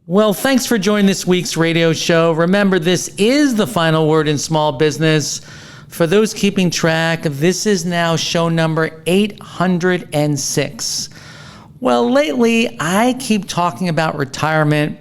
Well, thanks for joining this week's radio show. Remember, this is the final word in small business. For those keeping track, this is now show number 806. Well, lately, I keep talking about retirement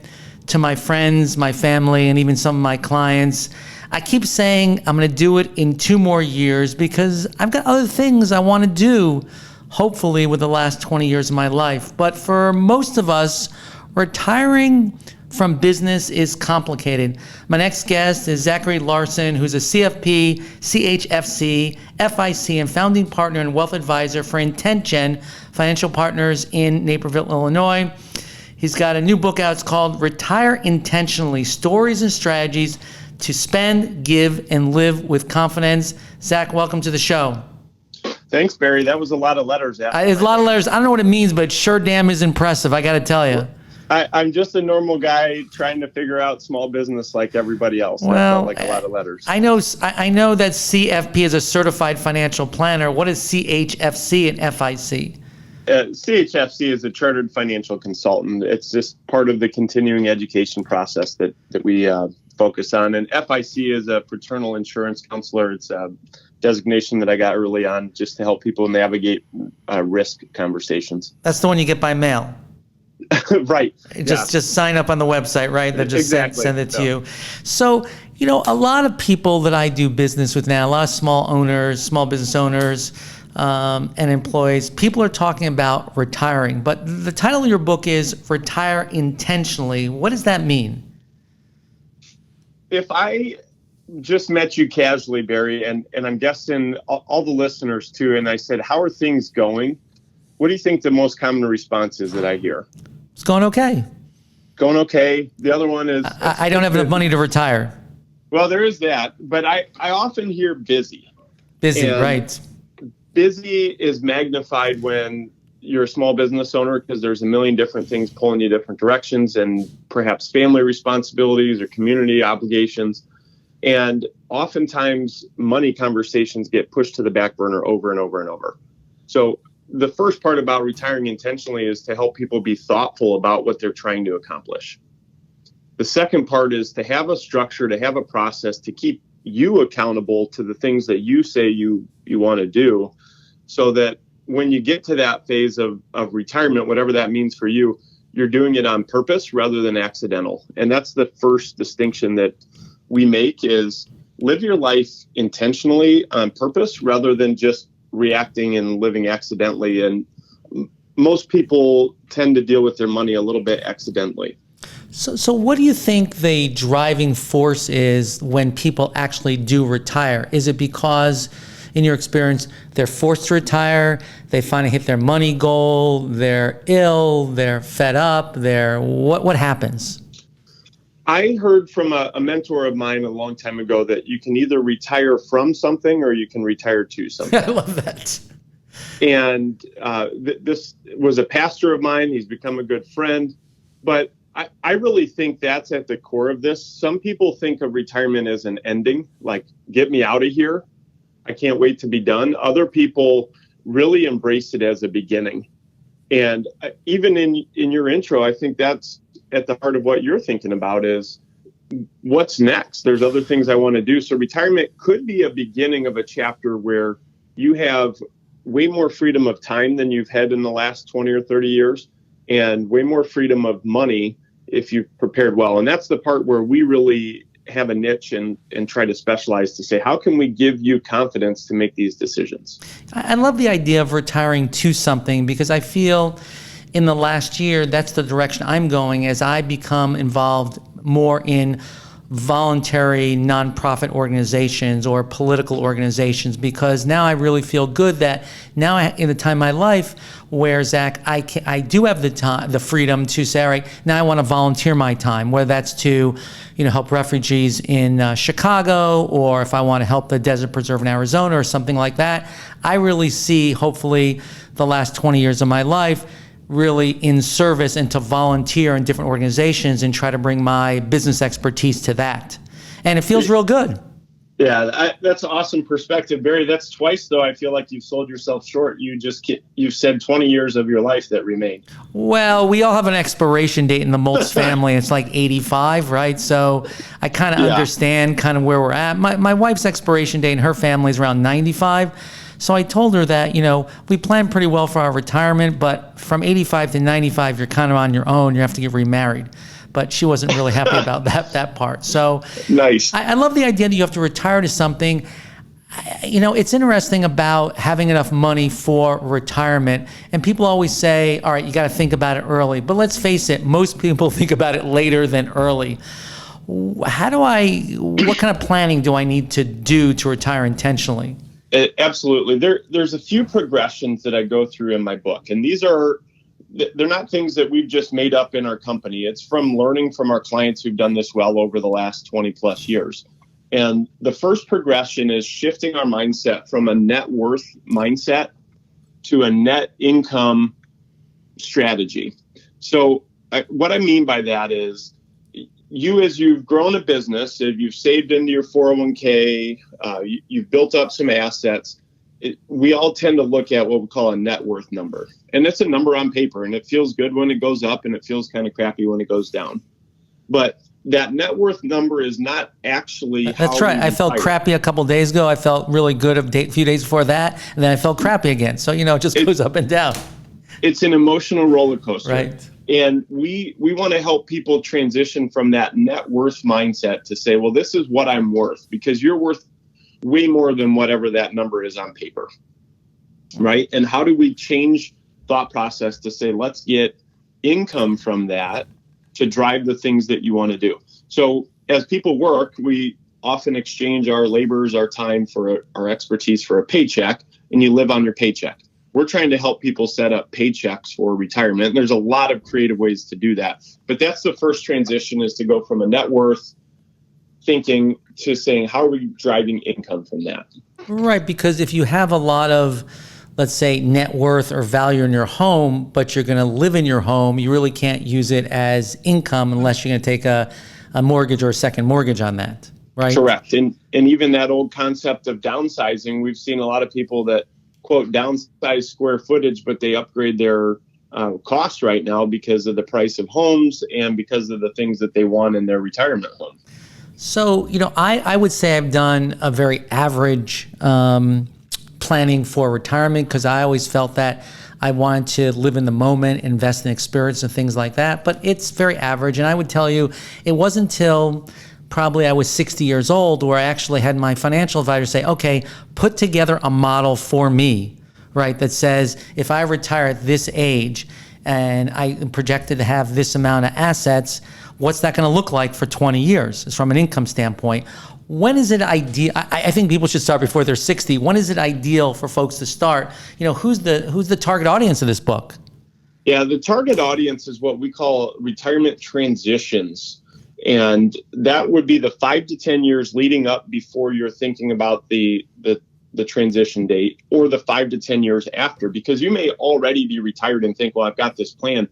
to my friends, my family, and even some of my clients. I keep saying I'm going to do it in 2 more years because I've got other things I want to do, hopefully, with the last 20 years of my life. But for most of us, retiring from business is complicated. My next guest is Zachary Larson, who's a CFP, CHFC, FIC, and founding partner and wealth advisor for IntentGen Financial Partners in Naperville, Illinois. He's got a new book out. It's called Retire Intentionally, Stories and Strategies to Spend, Give, and Live with Confidence. Zach, welcome to the show. Thanks, Barry. That was a lot of letters. It's a lot of letters. I don't know what it means, but it sure damn is impressive, I got to tell you. I'm just a normal guy trying to figure out small business like everybody else. That felt like a lot of letters. I know that CFP is a certified financial planner. What is CHFC and FIC? CHFC is a chartered financial consultant. It's just part of the continuing education process that we focus on. And FIC is a fraternal insurance counselor. It's a designation that I got early on just to help people navigate risk conversations. That's the one you get by mail. Right. Just sign up on the website, right? They just send it to you. So, a lot of people that I do business with now, a lot of small business owners, and employees, people are talking about retiring. But the title of your book is Retire Intentionally. What does that mean? If I just met you casually, Barry, and I'm guessing all the listeners too, and I said, how are things going? What do you think the most common response is that I hear? It's going okay. Going okay. The other one is... I don't have enough money to retire. Well, there is that, but I often hear busy. Busy, right. Busy is magnified when you're a small business owner because there's a million different things pulling you different directions and perhaps family responsibilities or community obligations. And oftentimes money conversations get pushed to the back burner over and over and over. So the first part about retiring intentionally is to help people be thoughtful about what they're trying to accomplish. The second part is to have a structure, to have a process to keep you accountable to the things that you say you want to do, so that when you get to that phase of retirement, whatever that means for you, you're doing it on purpose rather than accidental. And that's the first distinction that we make, is live your life intentionally on purpose rather than just reacting and living accidentally. And most people tend to deal with their money a little bit accidentally. So what do you think the driving force is when people actually do retire? Is it because, in your experience, they're forced to retire, they finally hit their money goal, they're ill, they're fed up, what happens? I heard from a mentor of mine a long time ago that you can either retire from something or you can retire to something. I love that. And this was a pastor of mine. He's become a good friend. But I really think that's at the core of this. Some people think of retirement as an ending, like, get me out of here. I can't wait to be done. Other people really embrace it as a beginning. And even in your intro, I think that's at the heart of what you're thinking about, is what's next? There's other things I want to do. So retirement could be a beginning of a chapter where you have way more freedom of time than you've had in the last 20 or 30 years, and way more freedom of money if you've prepared well. And that's the part where we really have a niche and try to specialize to say, how can we give you confidence to make these decisions? I love the idea of retiring to something, because I feel in the last year, that's the direction I'm going as I become involved more in voluntary nonprofit organizations or political organizations, because now I really feel good that now in the time of my life where, Zach, I do have the time, the freedom to say, all right, now I want to volunteer my time, whether that's to, help refugees in Chicago, or if I want to help the Desert Preserve in Arizona or something like that. I really see, hopefully, the last 20 years of my life really in service and to volunteer in different organizations and try to bring my business expertise to that. And it feels real good. Yeah, that's an awesome perspective, Barry. That's twice, though. I feel like you've sold yourself short. You've said 20 years of your life that remain. Well, we all have an expiration date in the Moltz family. It's like 85, right? So I kind of Yeah, understand kind of where we're at. My wife's expiration date in her family is around 95. So I told her that, we plan pretty well for our retirement, but from 85 to 95, you're kind of on your own. You have to get remarried. But she wasn't really happy about that part. So nice. I love the idea that you have to retire to something. It's interesting about having enough money for retirement. And people always say, all right, you got to think about it early. But let's face it, most people think about it later than early. What kind of planning do I need to do to retire intentionally? Absolutely. There's a few progressions that I go through in my book. And they're not things that we've just made up in our company. It's from learning from our clients who've done this well over the last 20 plus years. And the first progression is shifting our mindset from a net worth mindset to a net income strategy. So what I mean by that is as you've grown a business, if you've saved into your 401k, you've built up some assets, we all tend to look at what we call a net worth number. And it's a number on paper, and it feels good when it goes up and it feels kind of crappy when it goes down. But that net worth number is not actually That's right. I felt crappy a couple of days ago. I felt really good a few days before that, and then I felt crappy again. So, it just goes up and down. It's an emotional roller coaster. Right. And we want to help people transition from that net worth mindset to say, well, this is what I'm worth, because you're worth way more than whatever that number is on paper, right? And how do we change thought process to say, let's get income from that to drive the things that you want to do? So as people work, we often exchange our labors, our time for our expertise for a paycheck, and you live on your paycheck. We're trying to help people set up paychecks for retirement. And there's a lot of creative ways to do that. But that's the first transition, is to go from a net worth thinking to saying, how are we driving income from that? Right, because if you have a lot of, let's say, net worth or value in your home, but you're going to live in your home, you really can't use it as income unless you're going to take a mortgage or a second mortgage on that, right? Correct. And even that old concept of downsizing, we've seen a lot of people that, quote, downsize square footage, but they upgrade their cost right now because of the price of homes and because of the things that they want in their retirement home. So, I would say I've done a very average planning for retirement, because I always felt that I wanted to live in the moment, invest in experience and things like that. But it's very average. And I would tell you, it wasn't until probably I was 60 years old where I actually had my financial advisor say, okay, put together a model for me, right, that says if I retire at this age and I am projected to have this amount of assets, what's that going to look like for 20 years from an income standpoint? When is it ideal? I think people should start before they're 60. When is it ideal for folks to start? Who's the target audience of this book? Yeah, the target audience is what we call retirement transitions. And that would be the 5 to 10 years leading up before you're thinking about the transition date, or the 5 to 10 years after, because you may already be retired and think, well, I've got this plan.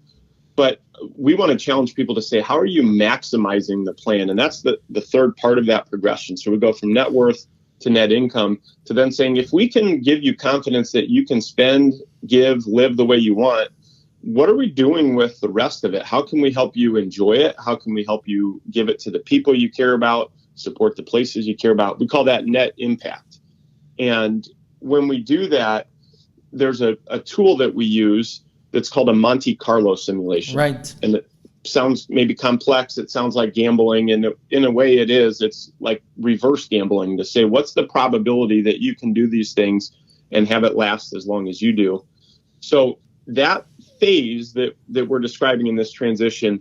But we want to challenge people to say, how are you maximizing the plan? And that's the third part of that progression. So we go from net worth to net income to then saying, if we can give you confidence that you can spend, give, live the way you want, what are we doing with the rest of it? How can we help you enjoy it? How can we help you give it to the people you care about, support the places you care about? We call that net impact. And when we do that, there's a tool that we use that's called a Monte Carlo simulation. Right. And it sounds maybe complex. It sounds like gambling. And in a way it is. It's like reverse gambling, to say, what's the probability that you can do these things and have it last as long as you do? So that phase that we're describing in this transition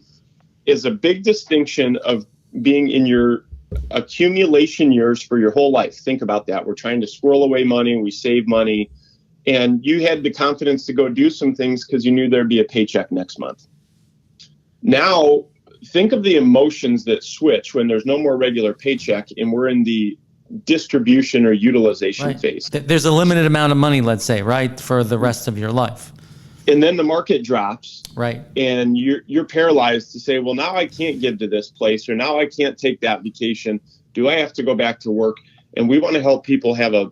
is a big distinction of being in your accumulation years for your whole life. Think about that. We're trying to squirrel away money. We save money. And you had the confidence to go do some things because you knew there'd be a paycheck next month. Now, think of the emotions that switch when there's no more regular paycheck and we're in the distribution or utilization phase. There's a limited amount of money, let's say, right, for the rest of your life. And then the market drops. Right. And you're paralyzed to say, well, now I can't give to this place, or now I can't take that vacation. Do I have to go back to work? And we want to help people have a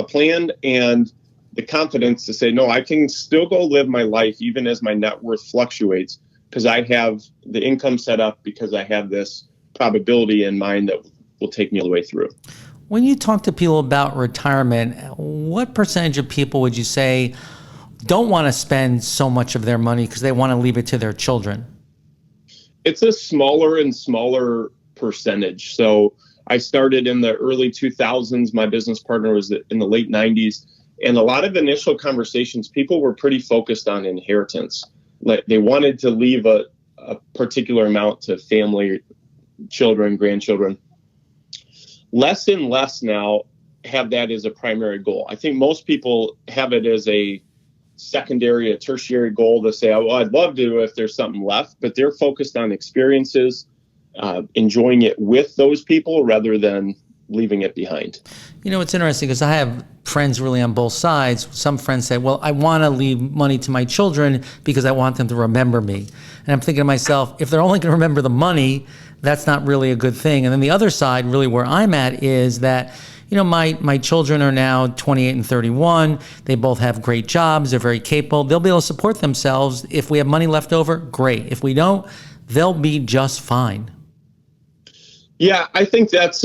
plan and the confidence to say, no, I can still go live my life even as my net worth fluctuates because I have the income set up because I have this probability in mind that will take me all the way through. When you talk to people about retirement, what percentage of people would you say don't want to spend so much of their money because they want to leave it to their children? It's a smaller and smaller percentage. So I started in the early 2000s. My business partner was in the late 90s. And a lot of initial conversations, people were pretty focused on inheritance. Like they wanted to leave a particular amount to family, children, grandchildren. Less and less now have that as a primary goal. I think most people have it as a secondary, a tertiary goal to say, oh, well, I'd love to if there's something left, but they're focused on experiences, enjoying it with those people rather than leaving it behind. You know, it's interesting because I have friends really on both sides. Some friends say, well, I want to leave money to my children because I want them to remember me. And I'm thinking to myself, if they're only going to remember the money, that's not really a good thing. And then the other side, really where I'm at, is that, you know, my children are now 28 and 31. They both have great jobs. They're very capable. They'll be able to support themselves. If we have money left over, great. If we don't, they'll be just fine. Yeah, I think that's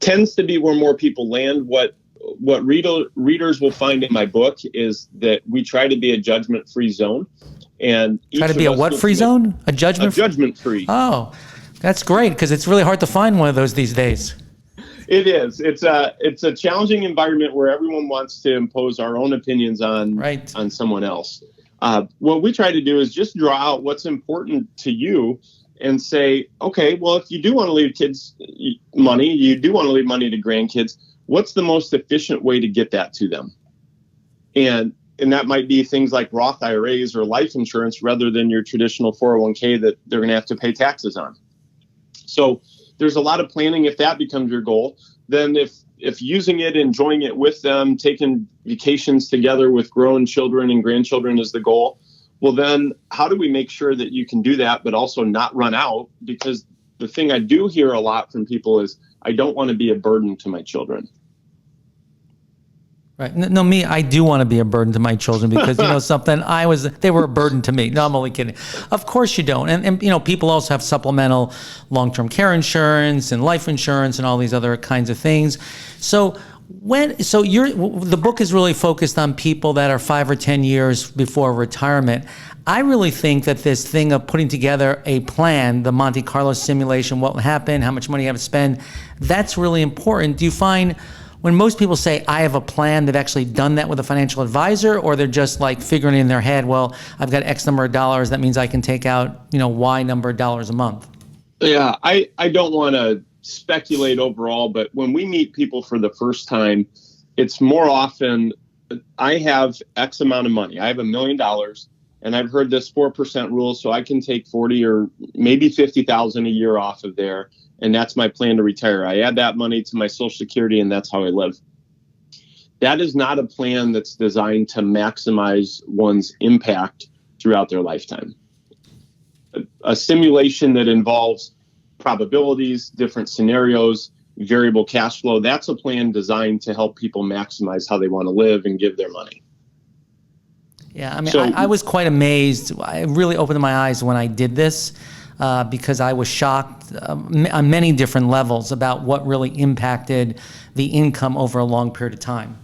tends to be where more people land. What readers will find in my book is that we try to be a judgment-free zone. And try to be a what-free zone? A judgment? A judgment-free. Oh, that's great because it's really hard to find one of those these days. It is. It's a challenging environment where everyone wants to impose our own opinions on someone else. What we try to do is just draw out what's important to you and say, okay, well, if you do want to leave kids money, you do want to leave money to grandkids, what's the most efficient way to get that to them? And that might be things like Roth IRAs or life insurance rather than your traditional 401k that they're going to have to pay taxes on. So there's a lot of planning if that becomes your goal. Then if using it, enjoying it with them, taking vacations together with grown children and grandchildren is the goal, well, then how do we make sure that you can do that, but also not run out? Because the thing I do hear a lot from people is, I don't want to be a burden to my children. Right. No, me, I do want to be a burden to my children because, you know, something, they were a burden to me. No, I'm only kidding. Of course you don't. And you know, people also have supplemental long-term care insurance and life insurance and all these other kinds of things. So the book is really focused on people that are 5 or 10 years before retirement. I really think that this thing of putting together a plan, the Monte Carlo simulation, what will happen, how much money you have to spend, that's really important. Do you find when most people say, I have a plan, they've actually done that with a financial advisor, or they're just like figuring in their head, well, I've got X number of dollars, that means I can take out, you know, Y number of dollars a month? Yeah, I don't want to speculate overall, but when we meet people for the first time, it's more often, I have X amount of money. I have $1 million, and I've heard this 4% rule, so I can take 40 or maybe 50,000 a year off of there, and that's my plan to retire. I add that money to my Social Security, and that's how I live. That is not a plan that's designed to maximize one's impact throughout their lifetime. A simulation that involves probabilities, different scenarios, variable cash flow, that's a plan designed to help people maximize how they want to live and give their money. Yeah, I mean, I was quite amazed. I really opened my eyes when I did this because I was shocked on many different levels about what really impacted the income over a long period of time.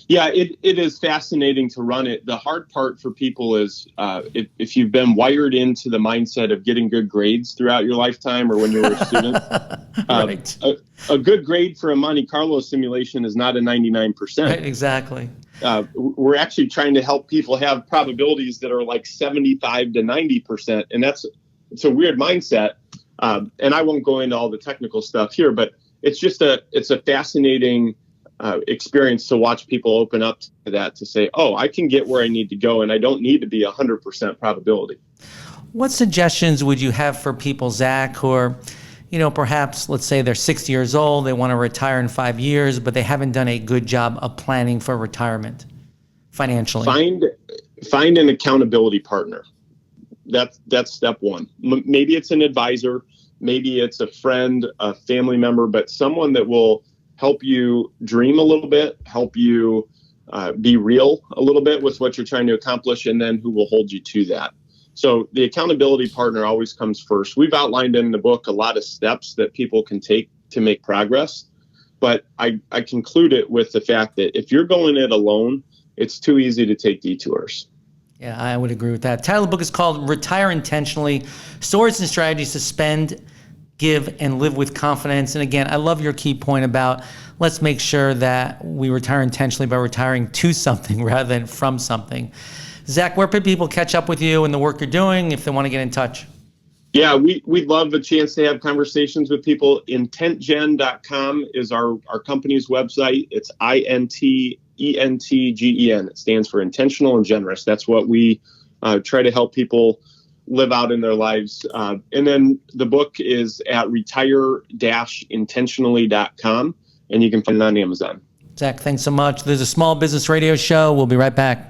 Yeah, it is fascinating to run it. The hard part for people is if you've been wired into the mindset of getting good grades throughout your lifetime or when you were a student, right. a good grade for a Monte Carlo simulation is not a 99%. Right, exactly. We're actually trying to help people have probabilities that are like 75 to 90%. And it's a weird mindset. And I won't go into all the technical stuff here, but it's just it's a fascinating experience to watch people open up to that, to say, oh, I can get where I need to go and I don't need to be 100% probability. What suggestions would you have for people, Zach, who are, you know, perhaps let's say they're 60 years old, they want to retire in 5 years, but they haven't done a good job of planning for retirement financially? Find an accountability partner. That's step one. Maybe it's an advisor, maybe it's a friend, a family member, but someone that will help you dream a little bit, help you be real a little bit with what you're trying to accomplish, and then who will hold you to that. So the accountability partner always comes first. We've outlined in the book a lot of steps that people can take to make progress. But I conclude it with the fact that if you're going it alone, it's too easy to take detours. Yeah, I would agree with that. Title of the book is called Retire Intentionally, Stories and Strategies to Spend, Give, and Live with Confidence. And again, I love your key point about let's make sure that we retire intentionally by retiring to something rather than from something. Zach, where can people catch up with you and the work you're doing if they want to get in touch? Yeah, we'd love a chance to have conversations with people. IntentGen.com is our company's website. It's INTENTGEN. It stands for intentional and generous. That's what we try to help people live out in their lives. And then the book is at retire-intentionally.com, and you can find it on Amazon. Zach, thanks so much. There's a Small Business Radio Show. We'll be right back.